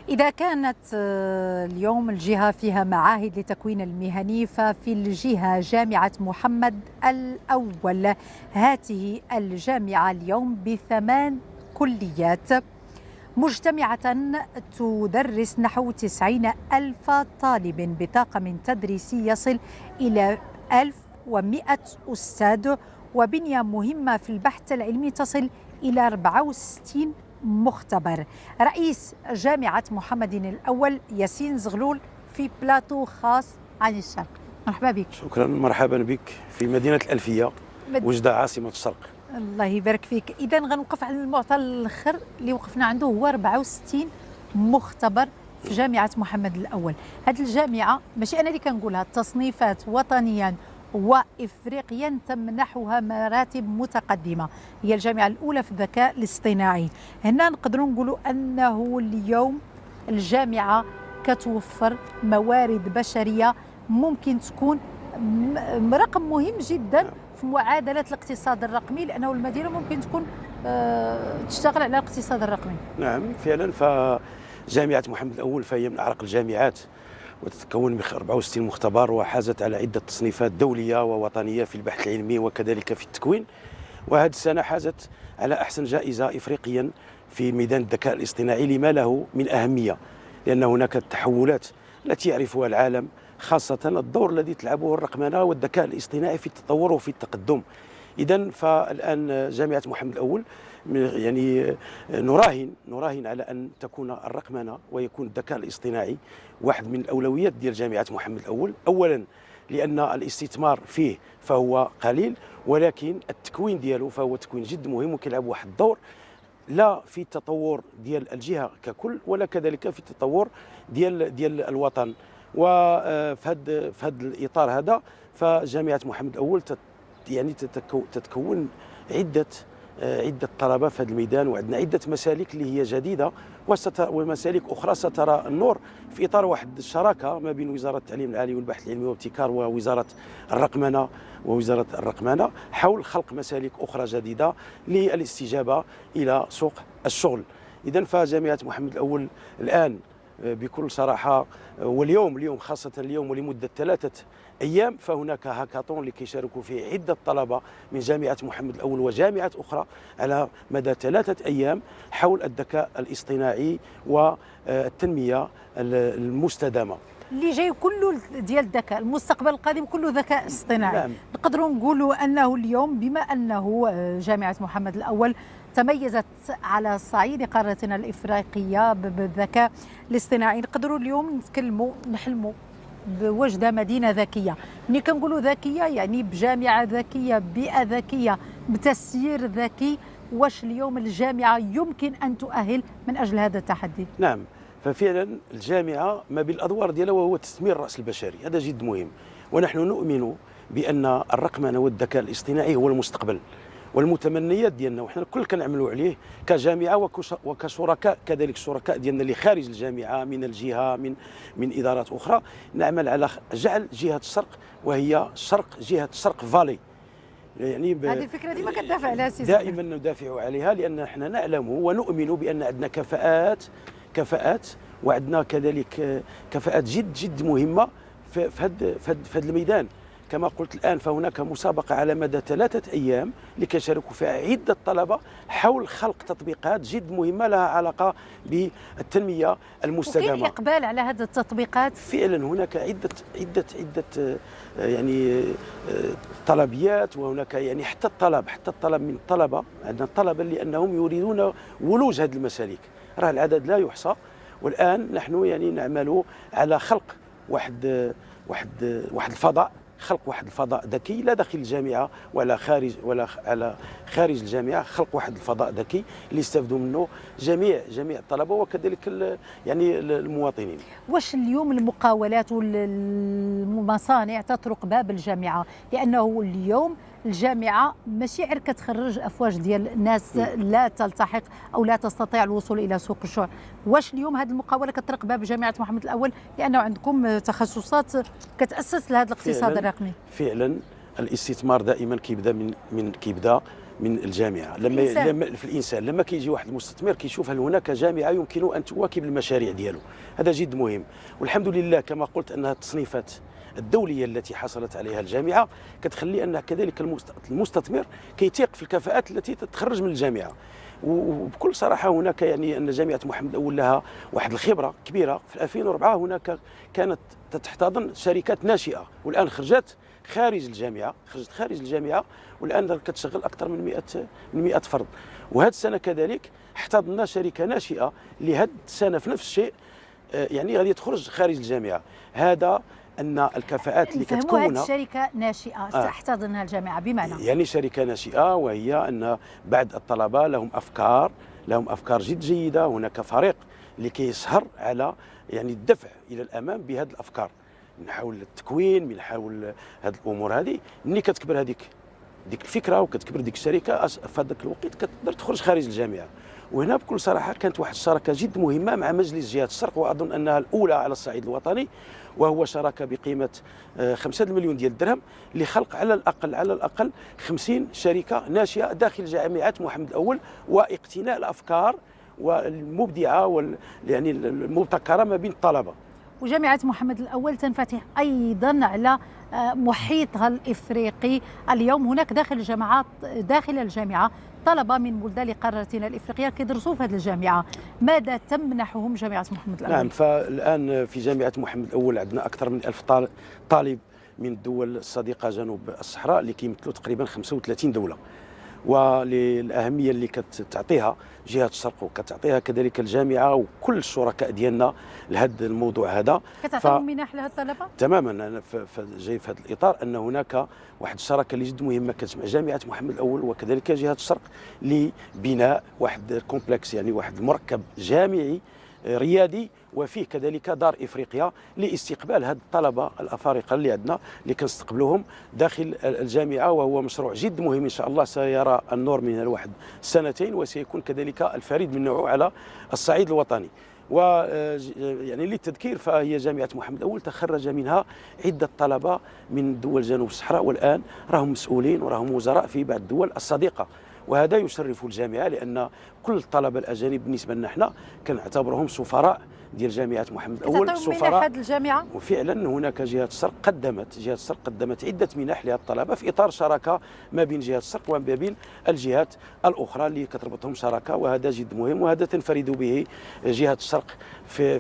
إذا كانت اليوم الجهة فيها معاهد لتكوين المهني، ففي الجهة جامعة محمد الأول. هذه الجامعة اليوم ب8 كليات مجتمعة تدرس نحو 90,000 طالب بطاقم تدريسي يصل إلى 1100 أستاذ، وبنية مهمة في البحث العلمي تصل إلى 64 مختبر. رئيس جامعة محمد الأول ياسين زغلول في بلاتو خاص عن الشرق. مرحبا بك. شكرا، مرحبا بك في مدينة الألفية، وجدة عاصمة الشرق. الله يبارك فيك. إذا غنوقف على المعطى الآخر اللي وقفنا عنده، هو 64 مختبر في جامعة محمد الأول. هذه الجامعة ماشي أنا اللي كنقولها، التصنيفات وطنيا وإفريقيا تمنحها مراتب متقدمة، هي الجامعة الأولى في الذكاء الاصطناعي. هنا نقدروا نقولوا أنه اليوم الجامعة كتوفر موارد بشرية ممكن تكون رقم مهم جدا في معادلة الاقتصاد الرقمي، لأنه المدينة ممكن تكون تشتغل على الاقتصاد الرقمي. نعم فعلا، فجامعة محمد الأول فهي من أعرق الجامعات، وتتكون من 64 مختبر، وحازت على عدة تصنيفات دولية ووطنية في البحث العلمي وكذلك في التكوين. وهذه السنة حازت على أحسن جائزة إفريقيا في ميدان الذكاء الاصطناعي، لما له من أهمية، لأن هناك التحولات التي يعرفها العالم، خاصة الدور الذي تلعبه الرقمنة والذكاء الاصطناعي في التطور وفي التقدم. إذن فالآن جامعة محمد الأول يعني نراهن على أن تكون الرقمنة ويكون الذكاء الاصطناعي واحد من الأولويات ديال جامعة محمد الأول. أولا لأن الاستثمار فيه فهو قليل، ولكن التكوين ديالو فهو تكوين جد مهم وكيلعب واحد الدور لا في التطور ديال الجهة ككل، ولا كذلك في التطور ديال الوطن. وفي هذا الإطار هذا فجامعة محمد الأول يعني تتكون عدة طلبة في هذا الميدان، وعندنا عدة مسالك اللي هي جديدة، ومسالك أخرى سترى النور في إطار واحد الشراكة ما بين وزارة التعليم العالي والبحث العلمي والابتكار ووزارة الرقمنة حول خلق مسالك أخرى جديدة للاستجابة إلى سوق الشغل. إذن فجامعة محمد الأول الآن بكل صراحة، واليوم خاصة اليوم ولمدة 3 أيام، فهناك هاكاطون لكي يشاركوا فيه عدة طلبة من جامعة محمد الأول وجامعات أخرى على مدى 3 أيام حول الذكاء الاصطناعي والتنمية المستدامة اللي جاي كله ديال الذكاء، المستقبل القادم كله ذكاء اصطناعي. نعم. نقدروا نقولوا أنه اليوم بما أنه جامعة محمد الأول تميزت على صعيد قارتنا الإفريقية بالذكاء الاصطناعي، نقدروا اليوم نحلموا بوجدة مدينة ذكية. ملي كنقولوا ذكية يعني بجامعة ذكية، بيئة ذكية، بتسيير ذكي. واش اليوم الجامعة يمكن أن تؤهل من أجل هذا التحدي؟ نعم، ففعلا الجامعة ما بين الأدوار ديالها وهو تثمير الرأس البشري، هذا جد مهم. ونحن نؤمن بأن الرقمنة والذكاء الاصطناعي هو المستقبل، والمتمنيات ديالنا وحنا الكل كنعملوا عليه كجامعه وكشركاء، كذلك الشركاء ديالنا اللي خارج الجامعه من الجهه من ادارات اخرى، نعمل على جعل جهه الشرق وهي جهه الشرق فالي. يعني هذه الفكره ديما كتدافع عليها دائما ندافع عليها، لان احنا نعلم ونؤمن بان عندنا كفاءات وعندنا كذلك كفاءات جد مهمه في هذا الميدان. كما قلت الآن فهناك مسابقة على مدى 3 أيام لكي يشاركوا فيها عدة طلبة حول خلق تطبيقات جد مهمة لها علاقة بالتنمية المستدامة. وكاين إقبال على هذه التطبيقات؟ فعلا هناك عدة يعني طلبيات، وهناك يعني حتى الطلب من الطلبة، عندنا الطلبة لأنهم يريدون ولوج هذه المسالك، راه العدد لا يحصى. والآن نحن يعني نعمل على خلق واحد الفضاء، واحد الفضاء ذكي لا داخل الجامعه ولا على خارج الجامعه، خلق واحد الفضاء ذكي اللي يستافدوا منه جميع الطلبه وكذلك يعني المواطنين. واش اليوم المقاولات والمصانع تطرق باب الجامعه؟ لانه اليوم الجامعه ماشي غير كتخرج افواج ديال الناس لا تلتحق او لا تستطيع الوصول الى سوق الشغل. واش اليوم هذه المقاوله كتطرق باب جامعه محمد الاول، لانه عندكم تخصصات كتاسس لهذا الاقتصاد الرقمي؟ فعلا الاستثمار دائما كيبدا من الجامعه. الإنسان. في الانسان لما كيجي واحد المستثمر كيشوف هل هناك جامعه يمكن ان تواكب المشاريع ديالو، هذا جد مهم. والحمد لله كما قلت انها التصنيفات الدوليه التي حصلت عليها الجامعه كتخلي ان كذلك المستثمر كيثيق في الكفاءات التي تتخرج من الجامعه. وبكل صراحه هناك يعني ان جامعه محمد الاول لها واحد الخبره كبيره. في 2004 هناك كانت تحتضن شركات ناشئه، والان خرجت خارج الجامعه، والان كتشغل اكثر من 100 فرد. وهذه السنه كذلك احتضنا شركه ناشئه لهذه السنه في نفس الشيء، يعني غادي تخرج خارج الجامعه. هذا ان الكفاءات اللي كتكونها هذه الشركه ناشئه تحتضنها الجامعه، بمعنى يعني شركه ناشئه، وهي ان بعض الطلبه لهم افكار جد جيده. هناك فريق اللي كيسهر على يعني الدفع الى الامام بهذه الافكار، من حول التكوين، من حول هذه الامور. هذه ملي كتكبر ديك الفكره وكتكبر ديك الشركه، في هذاك الوقت كتقدر تخرج خارج الجامعه. وهنا بكل صراحه كانت واحد الشراكه جد مهمه مع مجلس جهه الشرق، واظن انها الاولى على الصعيد الوطني، وهو شراكه بقيمه 5 مليون ديال الدرهم لخلق على الاقل 50 شركه ناشئه داخل جامعه محمد الاول، واقتناء الافكار والمبدعه يعني المبتكره ما بين الطلبه. وجامعة محمد الأول تنفتح أيضا على محيطها الإفريقي. اليوم هناك داخل الجامعة طلبة من بلدان قارتنا الإفريقية كيدرسوا في هذه الجامعة، ماذا تمنحهم جامعة محمد الأول؟ نعم، فالآن في جامعة محمد الأول عندنا أكثر من 1000 طالب من الدول الصديقة جنوب الصحراء اللي كيمثلوا تقريبا 35 دولة. وللأهمية اللي كتعطيها جهة الشرق وكتعطيها كذلك الجامعة وكل الشركاء ديالنا لهذا الموضوع هذا، كتعطيهم منح لهذ الطلبة؟ تماما. أنا جاي في هذا الإطار أن هناك واحد الشراكة اللي جد مهمة كتجمع جامعة محمد الأول وكذلك جهة الشرق لبناء واحد الكومبلكس، يعني واحد المركب جامعي ريادي، وفيه كذلك دار افريقيا لاستقبال هاد الطلبه الافارقه اللي عندنا اللي كنستقبلوهم داخل الجامعه. وهو مشروع جد مهم ان شاء الله سيرى النور من الواحد سنتين، وسيكون كذلك الفريد من نوعه على الصعيد الوطني. ويعني للتذكير فهي جامعه محمد الاول تخرج منها عده طلبه من دول جنوب الصحراء، والان راهم مسؤولين وراهم وزراء في بعض الدول الصديقه. وهذا يشرف الجامعه، لان كل الطلبه الاجانب بالنسبه لنا احنا كنعتبرهم سفراء ديال جامعه محمد الاول، سفراء الجامعه. وفعلا هناك جهه الشرق قدمت عده منح للطلبه في اطار شراكه ما بين جهه الشرق وما بين الجهات الاخرى اللي كتربطهم شراكه، وهذا جد مهم، وهذا تنفرد به جهه الشرق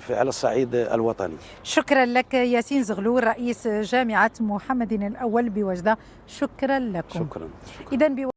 على الصعيد الوطني. شكرا لك ياسين زغلول رئيس جامعه محمد الاول بوجده، شكرا لكم. شكرا. إذن